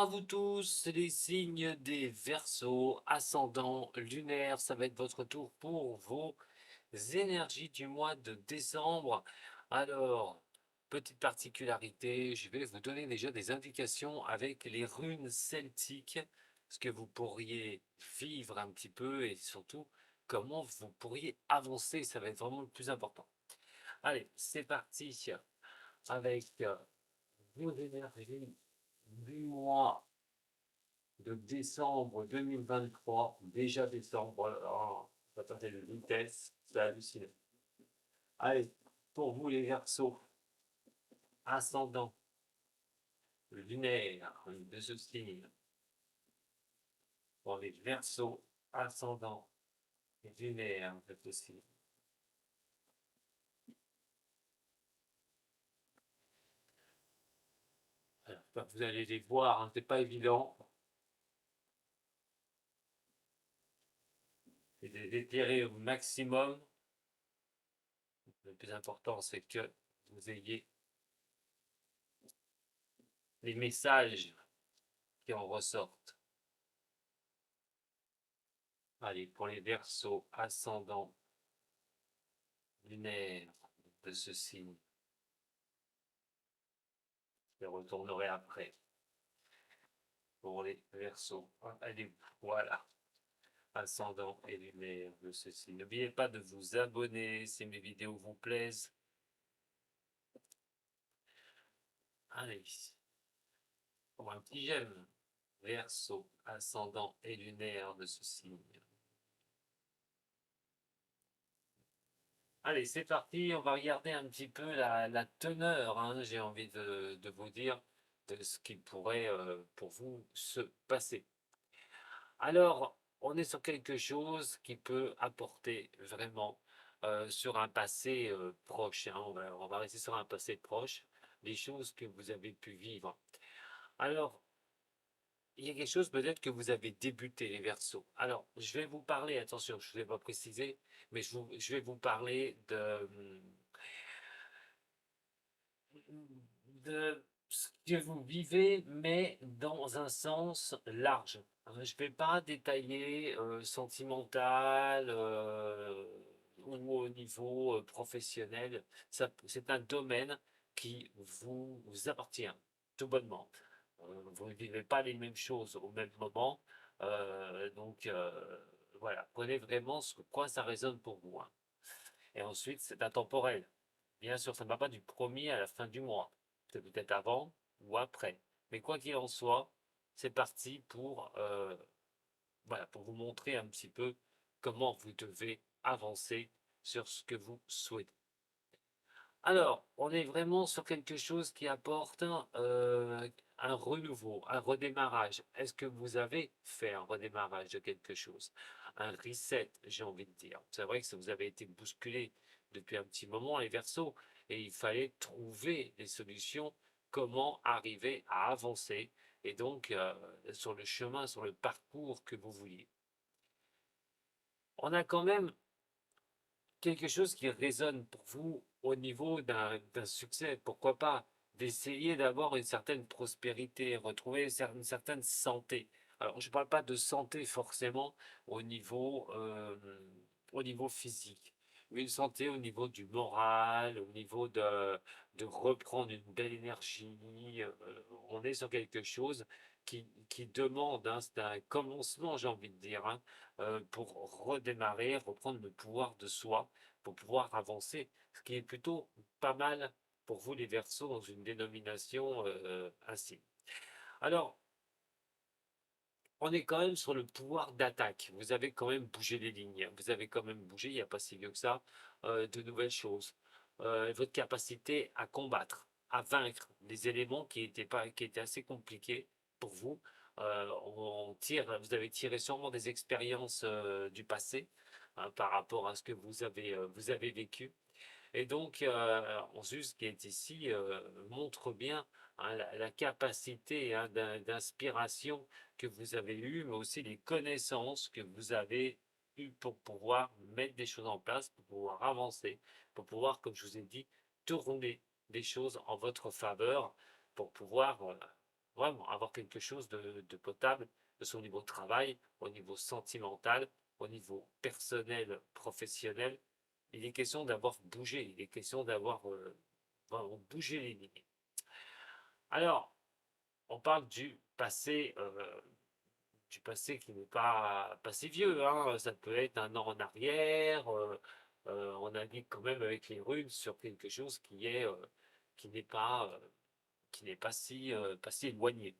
à vous tous, les signes des Verseaux, ascendant lunaire, ça va être votre tour pour vos énergies du mois de décembre. Alors, petite particularité, je vais vous donner déjà des indications avec les runes celtiques, ce que vous pourriez vivre un petit peu et surtout comment vous pourriez avancer, ça va être vraiment le plus important. Allez, c'est parti avec vos énergies du mois de décembre 2023, déjà décembre, alors, ça passer de vitesse, c'est hallucinant. Allez, pour vous les Verseaux, ascendant, lunaire de ce signe, pour les Verseaux, ascendant, lunaire de ce signe. Alors, vous allez les voir, hein, c'est pas évident. C'est de les étirer au maximum. Le plus important, c'est que vous ayez les messages qui en ressortent. Allez, pour les Verseaux, ascendant, lunaire de ce signe. Je retournerai après pour les Verseaux. Allez, voilà, ascendant et lunaire de ce signe. N'oubliez pas de vous abonner si mes vidéos vous plaisent. Allez, pour un petit j'aime. Verseau, ascendant et lunaire de ce signe. Allez, c'est parti, on va regarder un petit peu la teneur, hein, j'ai envie de vous dire, de ce qui pourrait pour vous se passer. Alors, on est sur quelque chose qui peut apporter vraiment sur un passé proche, hein, on va rester sur un passé proche, des choses que vous avez pu vivre. Alors, il y a quelque chose peut-être que vous avez débuté, les Verseaux. Alors, je vais vous parler, attention, je ne vais pas préciser, mais je vais vous parler de ce que vous vivez, mais dans un sens large. Je ne vais pas détailler sentimental ou au niveau professionnel. C'est un domaine qui vous appartient tout bonnement. Vous ne vivez pas les mêmes choses au même moment. Donc voilà, prenez vraiment ce quoi ça résonne pour vous, hein. Et ensuite, c'est intemporel. Bien sûr, ça ne va pas du premier à la fin du mois. C'est peut-être avant ou après. Mais quoi qu'il en soit, c'est parti pour, voilà, pour vous montrer un petit peu comment vous devez avancer sur ce que vous souhaitez. Alors, on est vraiment sur quelque chose qui apporte un renouveau, un redémarrage. Est-ce que vous avez fait un redémarrage de quelque chose? Un reset, j'ai envie de dire. C'est vrai que vous avez été bousculé depuis un petit moment, les Verseaux, et il fallait trouver des solutions, comment arriver à avancer, et donc sur le chemin, sur le parcours que vous vouliez. On a quand même quelque chose qui résonne pour vous au niveau d'un succès, pourquoi pas d'essayer d'avoir une certaine prospérité, retrouver une certaine santé. Alors, je ne parle pas de santé forcément au niveau physique, mais une santé au niveau du moral, au niveau de reprendre une belle énergie. On est sur quelque chose qui demande, hein, c'est un commencement, j'ai envie de dire, hein, pour redémarrer, reprendre le pouvoir de soi pour pouvoir avancer, ce qui est plutôt pas mal pour vous les Verseaux dans une dénomination ainsi. Alors, on est quand même sur le pouvoir d'attaque. Vous avez quand même bougé les lignes. Vous avez quand même bougé, il n'y a pas si vieux que ça, de nouvelles choses. Votre capacité à combattre, à vaincre des éléments qui étaient assez compliqués pour vous. Vous avez tiré sûrement des expériences du passé, hein, par rapport à ce que vous avez vécu. Et donc, ensuite, ce qui est ici montre bien, hein, la capacité, hein, d'inspiration que vous avez eue, mais aussi les connaissances que vous avez eues pour pouvoir mettre des choses en place, pour pouvoir avancer, pour pouvoir, comme je vous ai dit, tourner des choses en votre faveur, pour pouvoir vraiment avoir quelque chose de potable, de son niveau de travail, au niveau sentimental, au niveau personnel, professionnel. Il est question d'avoir bougé, il est question d'avoir vraiment bougé les lignes. Alors, on parle du passé qui n'est pas si vieux, hein. Ça peut être un an en arrière. On navigue quand même avec les runes sur quelque chose qui n'est pas, pas si éloigné.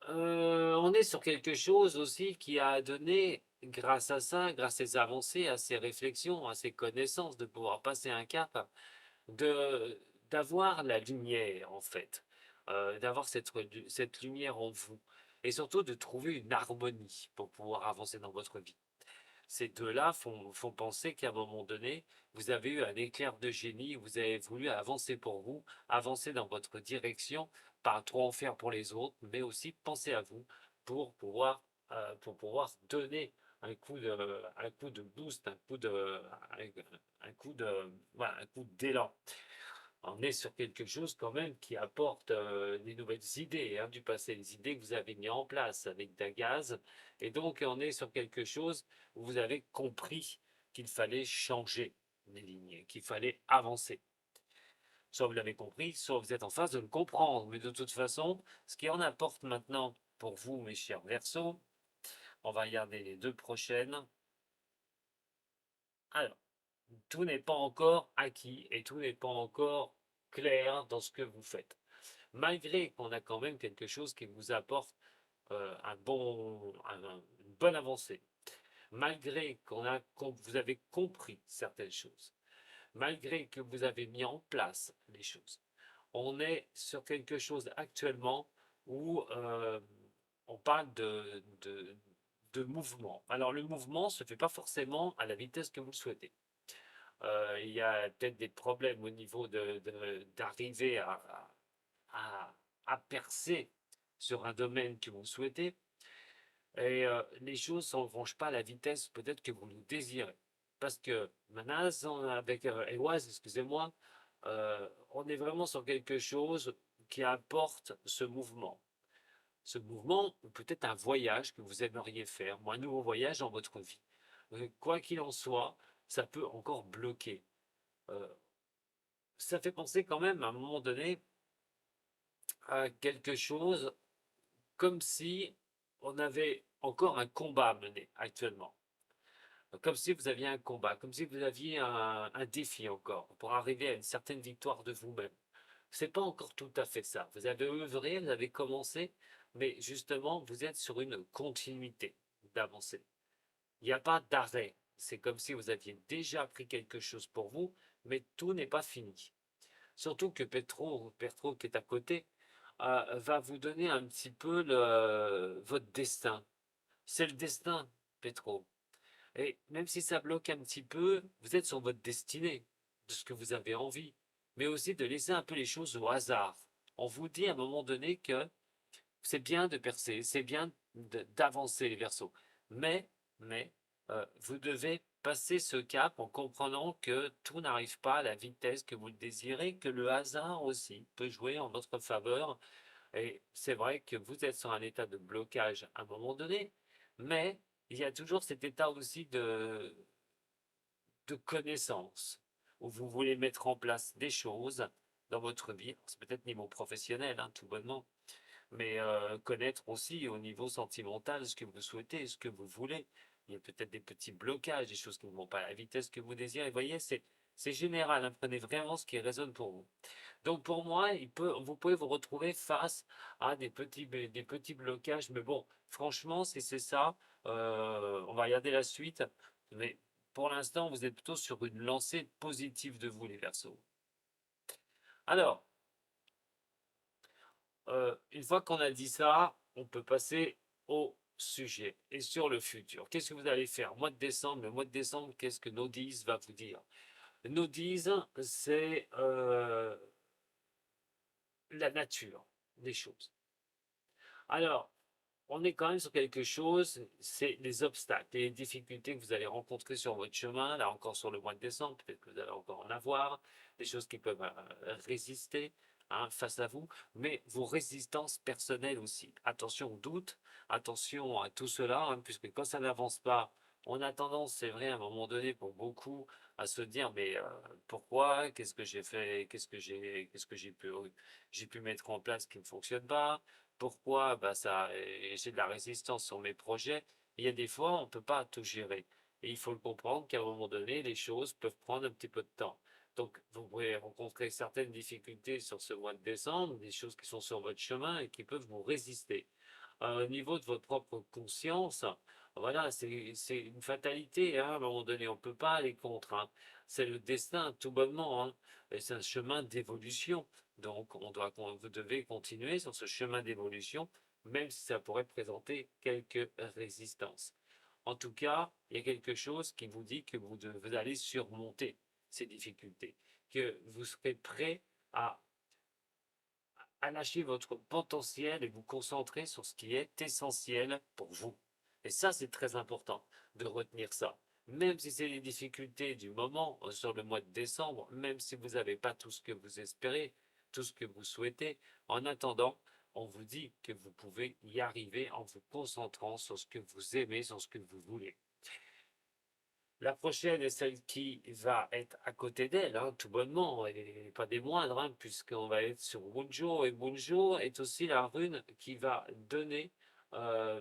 On est sur quelque chose aussi qui a donné, grâce à ça, grâce à ces avancées, à ces réflexions, à ces connaissances, de pouvoir passer un cap, de d'avoir la lumière en fait, d'avoir cette lumière en vous, et surtout de trouver une harmonie pour pouvoir avancer dans votre vie. Ces deux-là font penser qu'à un moment donné, vous avez eu un éclair de génie, vous avez voulu avancer pour vous, avancer dans votre direction, pas trop en faire pour les autres, mais aussi penser à vous pour pouvoir, pour pouvoir donner un coup de boost, un coup de, voilà, un coup d'élan. On est sur quelque chose quand même qui apporte des nouvelles idées, hein, du passé, les idées que vous avez mis en place avec Dagaz. Et donc, on est sur quelque chose où vous avez compris qu'il fallait changer les lignes, qu'il fallait avancer. Soit vous l'avez compris, soit vous êtes en phase de le comprendre. Mais de toute façon, ce qui en importe maintenant pour vous, mes chers Verseaux, on va regarder les deux prochaines. Alors, tout n'est pas encore acquis et tout n'est pas encore clair dans ce que vous faites. Malgré qu'on a quand même quelque chose qui vous apporte une bonne avancée, malgré vous avez compris certaines choses, malgré que vous avez mis en place les choses, on est sur quelque chose actuellement où on parle de mouvement. Alors le mouvement ne se fait pas forcément à la vitesse que vous le souhaitez. Il y a peut-être des problèmes au niveau d'arriver à, à percer sur un domaine que vous souhaitez, et les choses ne s'engrangent pas à la vitesse peut-être que vous le désirez. Parce que Manaz, avec Eloise, excusez-moi, on est vraiment sur quelque chose qui apporte ce mouvement. Ce mouvement, ou peut-être un voyage que vous aimeriez faire, ou un nouveau voyage dans votre vie. Quoi qu'il en soit, ça peut encore bloquer. Euh, Ça fait penser quand même à un moment donné à quelque chose comme si on avait encore un combat à mener actuellement. Comme si vous aviez un combat, comme si vous aviez un défi encore pour arriver à une certaine victoire de vous-même. C'est pas encore tout à fait ça. Vous avez œuvré, vous avez commencé, mais justement, vous êtes sur une continuité d'avancer. Il n'y a pas d'arrêt. C'est comme si vous aviez déjà pris quelque chose pour vous, mais tout n'est pas fini. Surtout que Petro qui est à côté, va vous donner un petit peu votre destin. C'est le destin, Petro. Et même si ça bloque un petit peu, vous êtes sur votre destinée, de ce que vous avez envie, mais aussi de laisser un peu les choses au hasard. On vous dit à un moment donné que c'est bien de percer, c'est bien d'avancer les versos, mais, mais vous devez passer ce cap en comprenant que tout n'arrive pas à la vitesse que vous le désirez, que le hasard aussi peut jouer en votre faveur. Et c'est vrai que vous êtes sur un état de blocage à un moment donné, mais il y a toujours cet état aussi de connaissance, où vous voulez mettre en place des choses dans votre vie. C'est peut-être niveau professionnel, hein, tout bonnement, mais connaître aussi au niveau sentimental ce que vous souhaitez, ce que vous voulez. Il y a peut-être des petits blocages, des choses qui ne vont pas à la vitesse que vous désirez. Vous voyez, c'est général, hein, prenez vraiment ce qui résonne pour vous. Donc pour moi, vous pouvez vous retrouver face à des petits blocages. Mais bon, franchement, si c'est ça, on va regarder la suite. Mais pour l'instant, vous êtes plutôt sur une lancée positive de vous, les Verseaux. Alors, une fois qu'on a dit ça, on peut passer au sujet et sur le futur. Qu'est-ce que vous allez faire? Mois de décembre, le mois de décembre, qu'est-ce que Nodise va vous dire? Nodise, c'est la nature des choses. Alors, on est quand même sur quelque chose, c'est les obstacles et les difficultés que vous allez rencontrer sur votre chemin, là encore sur le mois de décembre, peut-être que vous allez encore en avoir, des choses qui peuvent résister hein, face à vous, mais vos résistances personnelles aussi. Attention au doute, attention à tout cela, hein, puisque quand ça n'avance pas, on a tendance, c'est vrai, à un moment donné, pour beaucoup, à se dire, mais pourquoi, qu'est-ce que j'ai fait, qu'est-ce que j'ai pu mettre en place qui ne fonctionne pas, pourquoi, bah, j'ai de la résistance sur mes projets. Il y a des fois, on ne peut pas tout gérer. Et il faut le comprendre qu'à un moment donné, les choses peuvent prendre un petit peu de temps. Donc, vous pourrez rencontrer certaines difficultés sur ce mois de décembre, des choses qui sont sur votre chemin et qui peuvent vous résister. Au niveau de votre propre conscience, voilà, c'est une fatalité, hein, à un moment donné, on ne peut pas aller contre, hein. C'est le destin, tout bonnement, hein. Et c'est un chemin d'évolution. Donc, vous devez continuer sur ce chemin d'évolution, même si ça pourrait présenter quelques résistances. En tout cas, il y a quelque chose qui vous dit que vous allez surmonter ces difficultés, que vous serez prêt à, à lâcher votre potentiel et vous concentrer sur ce qui est essentiel pour vous. Et ça, c'est très important de retenir ça. Même si c'est les difficultés du moment, sur le mois de décembre, même si vous n'avez pas tout ce que vous espérez, tout ce que vous souhaitez, en attendant, on vous dit que vous pouvez y arriver en vous concentrant sur ce que vous aimez, sur ce que vous voulez. La prochaine est celle qui va être à côté d'elle, hein, tout bonnement, et pas des moindres, hein, puisqu'on va être sur Bunjo, et Bunjo est aussi la rune qui va donner euh,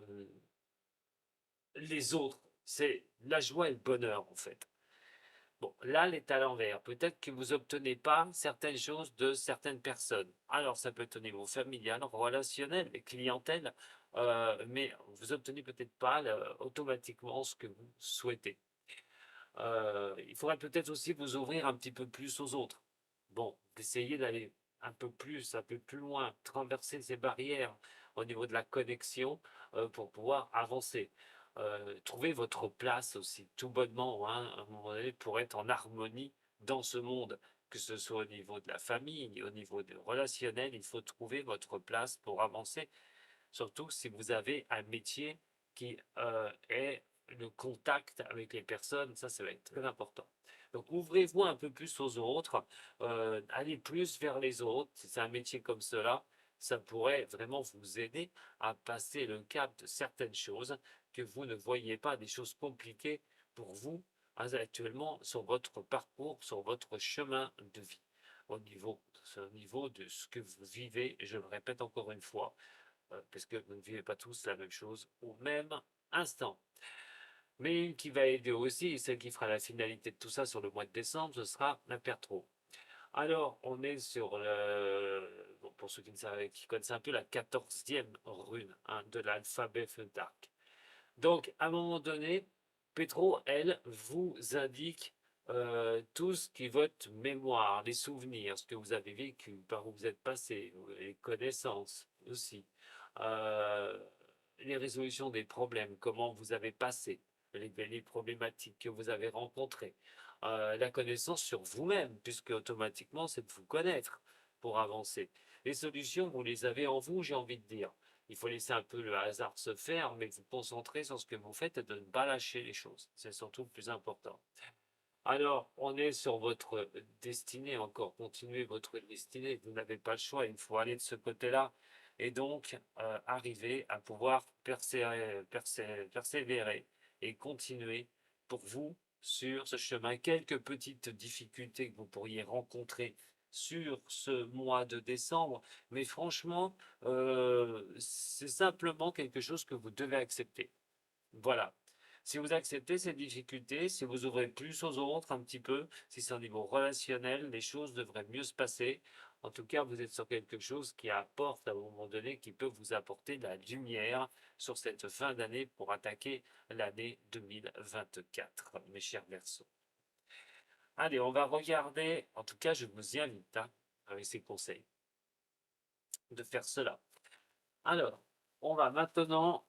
les autres. C'est la joie et le bonheur, en fait. Bon, là, elle est à l'envers. Peut-être que vous n'obtenez pas certaines choses de certaines personnes. Alors, ça peut être au niveau familial, relationnel, clientèle, mais vous obtenez peut-être pas automatiquement ce que vous souhaitez. Il faudrait peut-être aussi vous ouvrir un petit peu plus aux autres. Bon, d'essayer d'aller un peu plus loin, traverser ces barrières au niveau de la connexion pour pouvoir avancer. Trouver votre place aussi, tout bonnement, hein, à un moment donné, pour être en harmonie dans ce monde, que ce soit au niveau de la famille, au niveau du relationnel, il faut trouver votre place pour avancer, surtout si vous avez un métier qui est le contact avec les personnes, ça va être très important. Donc ouvrez-vous un peu plus aux autres, allez plus vers les autres. Si c'est un métier comme cela, ça pourrait vraiment vous aider à passer le cap de certaines choses que vous ne voyez pas, des choses compliquées pour vous actuellement sur votre parcours, sur votre chemin de vie. Au niveau de ce que vous vivez, je le répète encore une fois, parce que vous ne vivez pas tous la même chose au même instant. Mais une qui va aider aussi, celle qui fera la finalité de tout ça sur le mois de décembre, ce sera l'impertro. Alors, on est sur bon, pour ceux qui, ne savent, qui connaissent un peu la 14e rune, hein, de l'alphabet Dark. Donc, à un moment donné, Petro, elle, vous indique tout ce qui est votre mémoire, les souvenirs, ce que vous avez vécu, par où vous êtes passé, les connaissances aussi, euh, les résolutions des problèmes, comment vous avez passé, les problématiques que vous avez rencontrées, la connaissance sur vous-même, puisque automatiquement, c'est de vous connaître pour avancer. Les solutions, vous les avez en vous, j'ai envie de dire. Il faut laisser un peu le hasard se faire, mais vous concentrer sur ce que vous faites et de ne pas lâcher les choses. C'est surtout le plus important. Alors, on est sur votre destinée, encore continuez votre destinée. Vous n'avez pas le choix, il faut aller de ce côté-là. Et donc, arriver à pouvoir persévérer et continuer pour vous sur ce chemin. Quelques petites difficultés que vous pourriez rencontrer sur ce mois de décembre, mais franchement, c'est simplement quelque chose que vous devez accepter. Voilà. Si vous acceptez ces difficultés, si vous ouvrez plus aux autres un petit peu, si c'est au niveau relationnel, les choses devraient mieux se passer. En tout cas, vous êtes sur quelque chose qui apporte à un moment donné, qui peut vous apporter de la lumière sur cette fin d'année pour attaquer l'année 2024, mes chers Verseaux. Allez, on va regarder, en tout cas, je vous y invite, hein, avec ces conseils, de faire cela. Alors, on va maintenant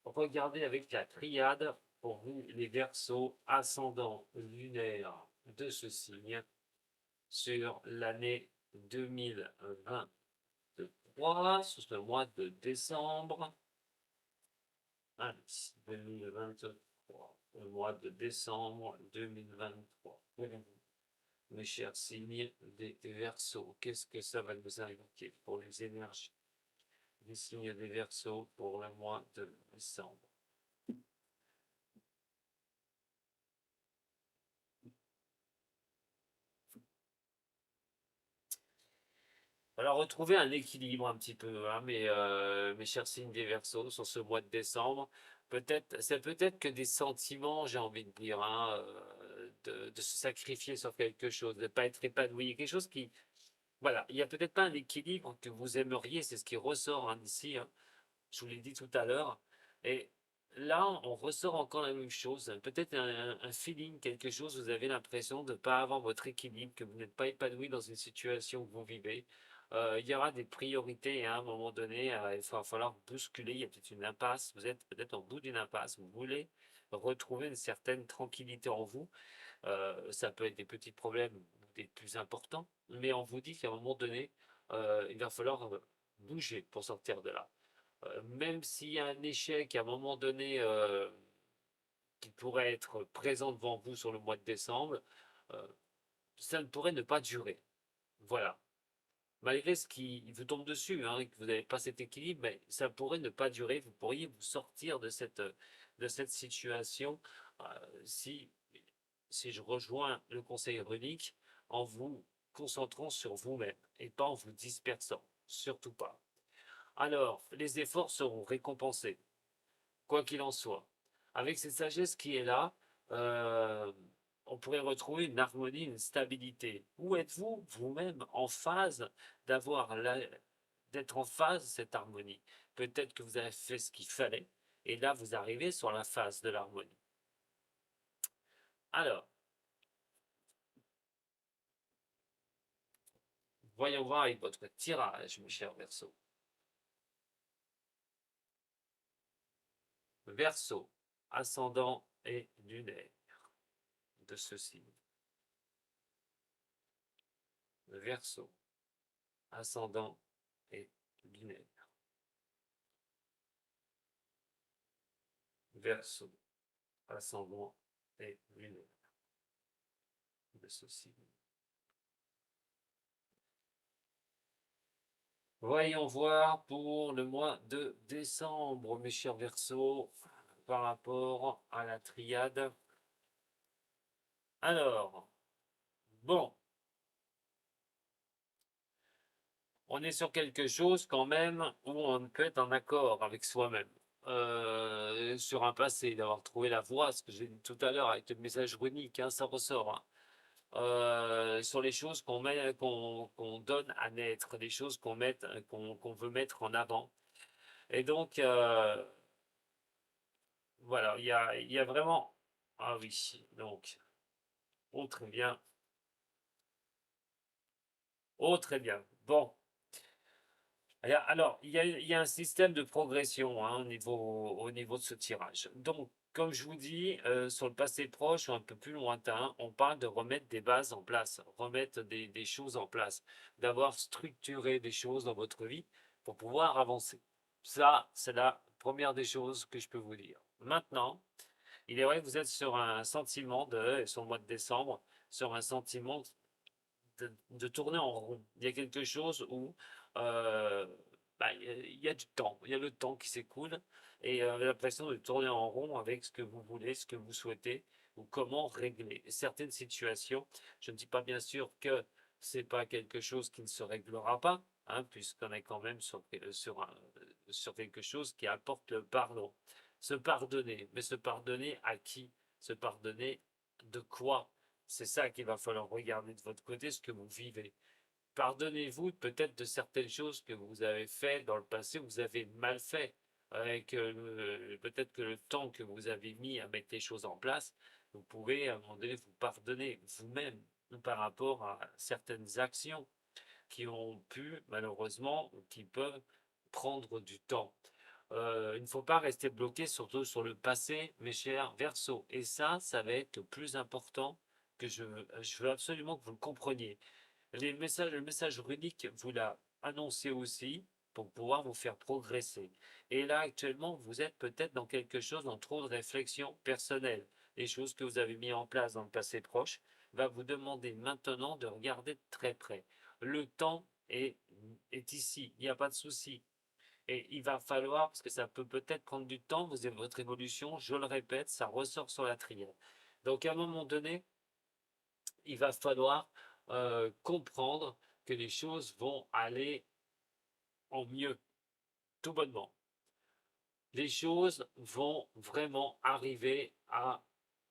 regardez avec la triade pour vous les Verseaux ascendant lunaire de ce signe sur l'année 2023, sur ce mois de décembre. Allez, 2023, le mois de décembre 2023. mes chers signes des Verseaux. Qu'est-ce que ça va nous indiquer pour les énergies des signes des Verseaux pour le mois de décembre? Alors, retrouver un équilibre un petit peu, hein, mes chers signes des Verseaux, sur ce mois de décembre. C'est peut-être que des sentiments, j'ai envie de dire, hein, de se sacrifier sur quelque chose, de ne pas être épanoui, quelque chose qui, voilà, il n'y a peut-être pas un équilibre que vous aimeriez, c'est ce qui ressort hein, d'ici, hein, je vous l'ai dit tout à l'heure. Et là, on ressort encore la même chose, peut-être un feeling, quelque chose, vous avez l'impression de ne pas avoir votre équilibre, que vous n'êtes pas épanoui dans une situation que vous vivez. Il y aura des priorités hein, à un moment donné, il va falloir bousculer, il y a peut-être une impasse, vous êtes peut-être au bout d'une impasse, vous voulez retrouver une certaine tranquillité en vous. Ça peut être des petits problèmes ou des plus importants, mais on vous dit qu'à un moment donné, il va falloir bouger pour sortir de là. Même s'il y a un échec à un moment donné qui pourrait être présent devant vous sur le mois de décembre, euh, ça ne pourrait ne pas durer. Voilà. Malgré ce qui vous tombe dessus, hein, que vous n'avez pas cet équilibre, mais ça pourrait ne pas durer. Vous pourriez vous sortir de cette situation euh, si, si je rejoins le conseil runique en vous concentrant sur vous-même et pas en vous dispersant. Surtout pas. Alors, les efforts seront récompensés quoi qu'il en soit. Avec cette sagesse qui est là, euh, on pourrait retrouver une harmonie, une stabilité. Où êtes-vous vous-même en phase d'être en phase de cette harmonie? Peut-être que vous avez fait ce qu'il fallait, et là vous arrivez sur la phase de l'harmonie. Alors, voyons voir avec votre tirage, mes chers Verseaux. Verseau, ascendant et lunaire de ce signe. Verseau, ascendant et lunaire. Verseau, ascendant et lunaire de ce signe. Voyons voir pour le mois de décembre, mes chers Verseaux, par rapport à la triade. Alors, bon, on est sur quelque chose quand même où on peut être en accord avec soi-même. Sur un passé, d'avoir trouvé la voie, ce que j'ai dit tout à l'heure avec le message runique, hein, ça ressort. Hein. Sur les choses qu'on donne à naître, des choses qu'on veut mettre en avant. Et donc, voilà, il y a vraiment. Ah oui, donc, oh très bien, oh très bien. Bon, alors, il y a un système de progression hein, au niveau de ce tirage. Donc, comme je vous dis, sur le passé proche ou un peu plus lointain, on parle de remettre des bases en place, remettre des choses en place, d'avoir structuré des choses dans votre vie pour pouvoir avancer. Ça, c'est la première des choses que je peux vous dire. Maintenant, il est vrai que vous êtes sur un sentiment sur le mois de décembre, sur un sentiment de tourner en rond. Il y a quelque chose où euh, bah, il y a du temps, il y a le temps qui s'écoule et vous avez l'impression de tourner en rond avec ce que vous voulez, ce que vous souhaitez ou comment régler certaines situations. Je ne dis pas bien sûr que c'est pas quelque chose qui ne se réglera pas, hein, puisqu'on est quand même sur quelque chose qui apporte le pardon. Se pardonner, mais se pardonner à qui? Se pardonner de quoi? C'est ça qu'il va falloir regarder de votre côté, ce que vous vivez. Pardonnez-vous peut-être de certaines choses que vous avez fait dans le passé, vous avez mal fait. Peut-être que le temps que vous avez mis à mettre les choses en place, vous pouvez à un moment donné vous pardonner vous-même par rapport à certaines actions qui ont pu, malheureusement, ou qui peuvent prendre du temps. Il ne faut pas rester bloqué surtout sur le passé, mes chers Verseaux. Et ça va être le plus important que je veux absolument que vous le compreniez. Le message runique vous l'a annoncé aussi pour pouvoir vous faire progresser. Et là, actuellement, vous êtes peut-être dans quelque chose, dans trop de réflexion personnelle. les choses que vous avez mis en place dans le passé proche, va vous demander maintenant de regarder de très près. Le temps est ici, il n'y a pas de souci. Et il va falloir, parce que ça peut peut-être prendre du temps, vous avez votre évolution, je le répète, ça ressort sur la triade. Donc à un moment donné, il va falloir comprendre que les choses vont aller en mieux, tout bonnement. Les choses vont vraiment arriver à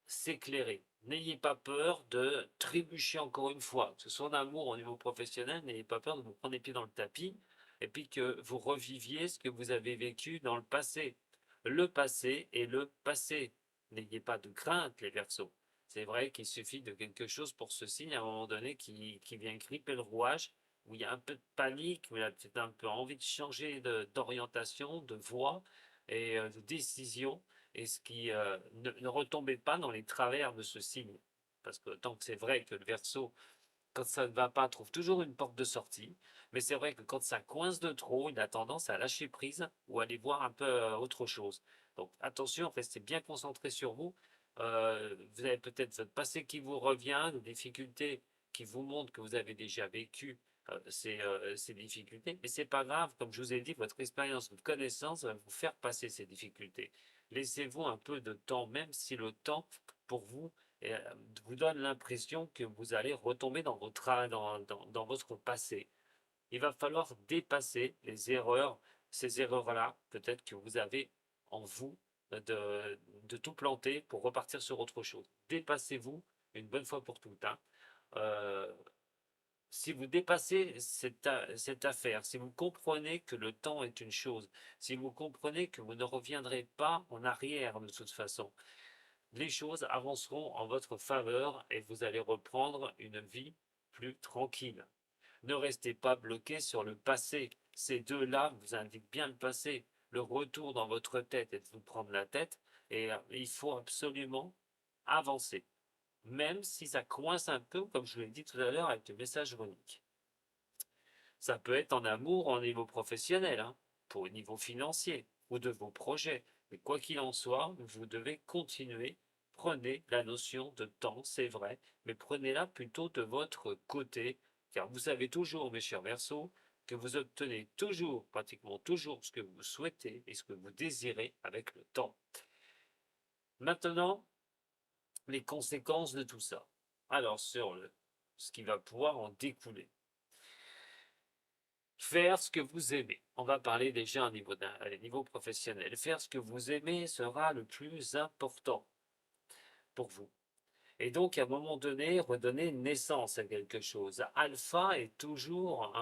s'éclairer. N'ayez pas peur de trébucher encore une fois, que ce soit en amour, au niveau professionnel, n'ayez pas peur de vous prendre les pieds dans le tapis et puis que vous reviviez ce que vous avez vécu dans le passé. Le passé est le passé. N'ayez pas de crainte, les Verseaux. C'est vrai qu'il suffit de quelque chose pour ce signe à un moment donné qui vient gripper le rouage, où il y a un peu de panique, où il a peut-être un peu envie de changer d'orientation, de voie et de décision et ce qui ne retombait pas dans les travers de ce signe. Parce que tant que c'est vrai que le Verseau, quand ça ne va pas, trouve toujours une porte de sortie, mais c'est vrai que quand ça coince de trop, il a tendance à lâcher prise ou à aller voir un peu autre chose. Donc attention, restez bien concentré sur vous. Vous avez peut-être votre passé qui vous revient, des difficultés qui vous montrent que vous avez déjà vécu ces difficultés, mais c'est pas grave, comme je vous ai dit, votre expérience, votre connaissance va vous faire passer ces difficultés. Laissez-vous un peu de temps, même si le temps, pour vous, vous donne l'impression que vous allez retomber dans dans votre passé. Il va falloir dépasser les erreurs, ces erreurs-là, peut-être que vous avez en vous, de tout planter pour repartir sur autre chose. Dépassez-vous une bonne fois pour toutes, hein. Euh, si vous dépassez cette affaire, si vous comprenez que le temps est une chose, si vous comprenez que vous ne reviendrez pas en arrière de toute façon, les choses avanceront en votre faveur et vous allez reprendre une vie plus tranquille. Ne restez pas bloqué sur le passé. Ces deux-là vous indiquent bien le passé. Le retour dans votre tête est de vous prendre la tête et il faut absolument avancer. Même si ça coince un peu, comme je vous l'ai dit tout à l'heure, avec le message runique. Ça peut être en amour, en niveau professionnel, hein, pour le niveau financier ou de vos projets. Mais quoi qu'il en soit, vous devez continuer. Prenez la notion de temps, c'est vrai, mais prenez-la plutôt de votre côté, car vous savez toujours, mes chers Verseaux, que vous obtenez toujours, pratiquement toujours, ce que vous souhaitez et ce que vous désirez avec le temps. Maintenant, les conséquences de tout ça. Alors, ce qui va pouvoir en découler. Faire ce que vous aimez. On va parler déjà à un niveau professionnel. Faire ce que vous aimez sera le plus important pour vous. Et donc, à un moment donné, redonner naissance à quelque chose. Alpha est toujours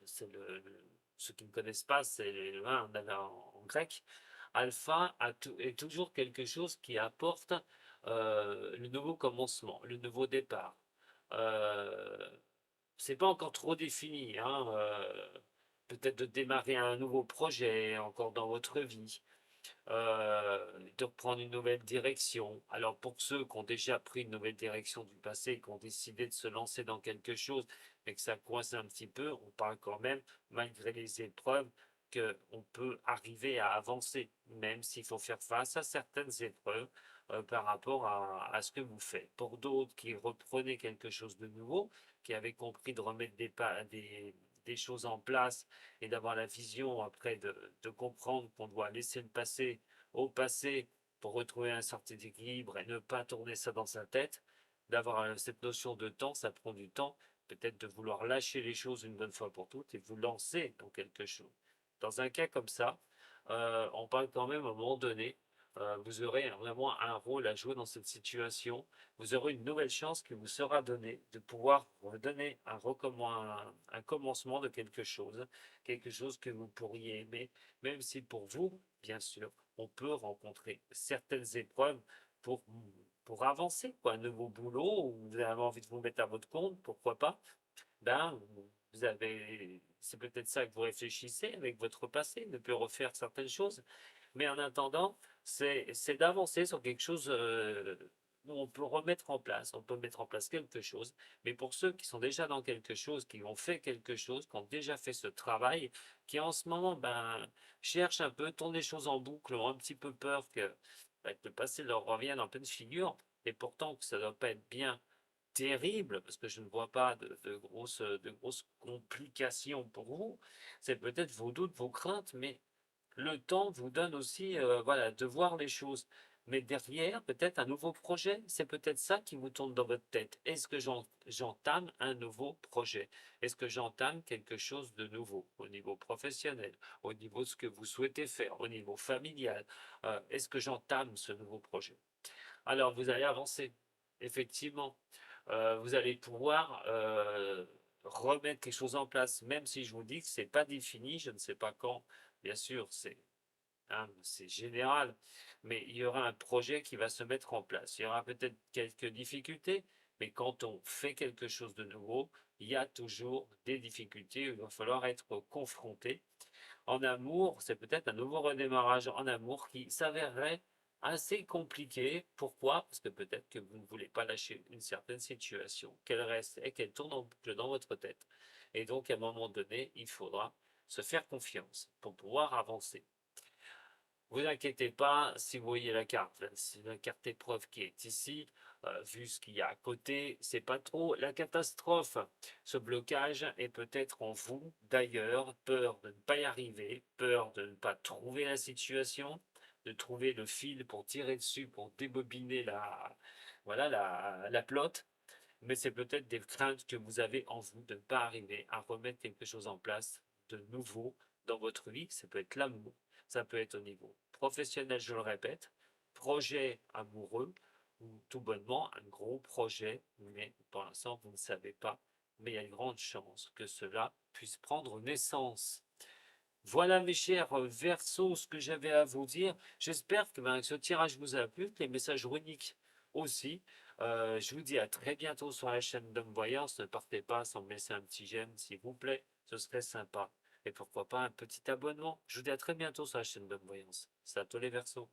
c'est ceux qui ne connaissent pas, c'est le 1 en grec. Alpha est toujours quelque chose qui apporte le nouveau commencement, le nouveau départ. Euh, c'est pas encore trop défini, hein, peut-être de démarrer un nouveau projet encore dans votre vie, de reprendre une nouvelle direction. Alors pour ceux qui ont déjà pris une nouvelle direction du passé, qui ont décidé de se lancer dans quelque chose, mais que ça coince un petit peu, on parle quand même, malgré les épreuves, qu'on peut arriver à avancer, même s'il faut faire face à certaines épreuves par rapport à ce que vous faites. Pour d'autres qui reprenaient quelque chose de nouveau, qui avaient compris de remettre des choses en place et d'avoir la vision après de comprendre qu'on doit laisser le passé au passé pour retrouver un certain équilibre et ne pas tourner ça dans sa tête, d'avoir cette notion de temps, ça prend du temps, peut-être de vouloir lâcher les choses une bonne fois pour toutes et vous lancer dans quelque chose. Dans un cas comme ça, on parle quand même à un moment donné, vous aurez vraiment un rôle à jouer dans cette situation. Vous aurez une nouvelle chance qui vous sera donnée de pouvoir redonner un commencement de quelque chose que vous pourriez aimer, même si pour vous, bien sûr, on peut rencontrer certaines épreuves pour, pour avancer, quoi. Un nouveau boulot, ou vous avez envie de vous mettre à votre compte, pourquoi pas? Ben, c'est peut-être ça que vous réfléchissez avec votre passé, de peut refaire certaines choses. Mais en attendant, c'est d'avancer sur quelque chose où on peut remettre en place, on peut mettre en place quelque chose. Mais pour ceux qui sont déjà dans quelque chose, qui ont fait quelque chose, qui ont déjà fait ce travail, qui en ce moment, ben, cherchent un peu, tournent les choses en boucle, ont un petit peu peur bah, que le passé leur revienne en pleine figure, et pourtant que ça ne doit pas être bien terrible, parce que je ne vois pas de grosses complications pour vous, c'est peut-être vos doutes, vos craintes, mais le temps vous donne aussi, voilà, de voir les choses. Mais derrière, peut-être un nouveau projet, c'est peut-être ça qui vous tourne dans votre tête. Est-ce que j'entame un nouveau projet? Est-ce que j'entame quelque chose de nouveau au niveau professionnel, au niveau de ce que vous souhaitez faire, au niveau familial? Est-ce que j'entame ce nouveau projet? Alors, vous allez avancer, effectivement. Vous allez pouvoir remettre quelque chose en place, même si je vous dis que c'est pas défini, je ne sais pas quand. Bien sûr, c'est général, mais il y aura un projet qui va se mettre en place. Il y aura peut-être quelques difficultés, mais quand on fait quelque chose de nouveau, il y a toujours des difficultés. Il va falloir être confronté. En amour, c'est peut-être un nouveau redémarrage en amour qui s'avérerait assez compliqué. Pourquoi? Parce que peut-être que vous ne voulez pas lâcher une certaine situation, qu'elle reste et qu'elle tourne en boucle dans votre tête. Et donc, à un moment donné, il faudra se faire confiance pour pouvoir avancer. Vous inquiétez pas, si vous voyez la carte, c'est la carte épreuve qui est ici, vu ce qu'il y a à côté, c'est pas trop la catastrophe. Ce blocage est peut-être en vous, d'ailleurs, peur de ne pas y arriver, peur de ne pas trouver la situation, de trouver le fil pour tirer dessus, pour débobiner voilà, la pelote, mais c'est peut-être des craintes que vous avez en vous de ne pas arriver à remettre quelque chose en place de nouveau dans votre vie. Ça peut être l'amour, ça peut être au niveau professionnel, je le répète, projet amoureux ou tout bonnement un gros projet, mais pour l'instant vous ne savez pas. Mais il y a une grande chance que cela puisse prendre naissance. Voilà mes chers Verseaux, ce que j'avais à vous dire. J'espère que ce tirage vous a plu, que les messages runiques aussi. Je vous dis à très bientôt sur la chaîne d'Homme Voyance. Ne partez pas sans me laisser un petit j'aime, s'il vous plaît. Ce serait sympa. Et pourquoi pas un petit abonnement. Je vous dis à très bientôt sur la chaîne d'Homme Voyance. C'est à tous les Verseaux.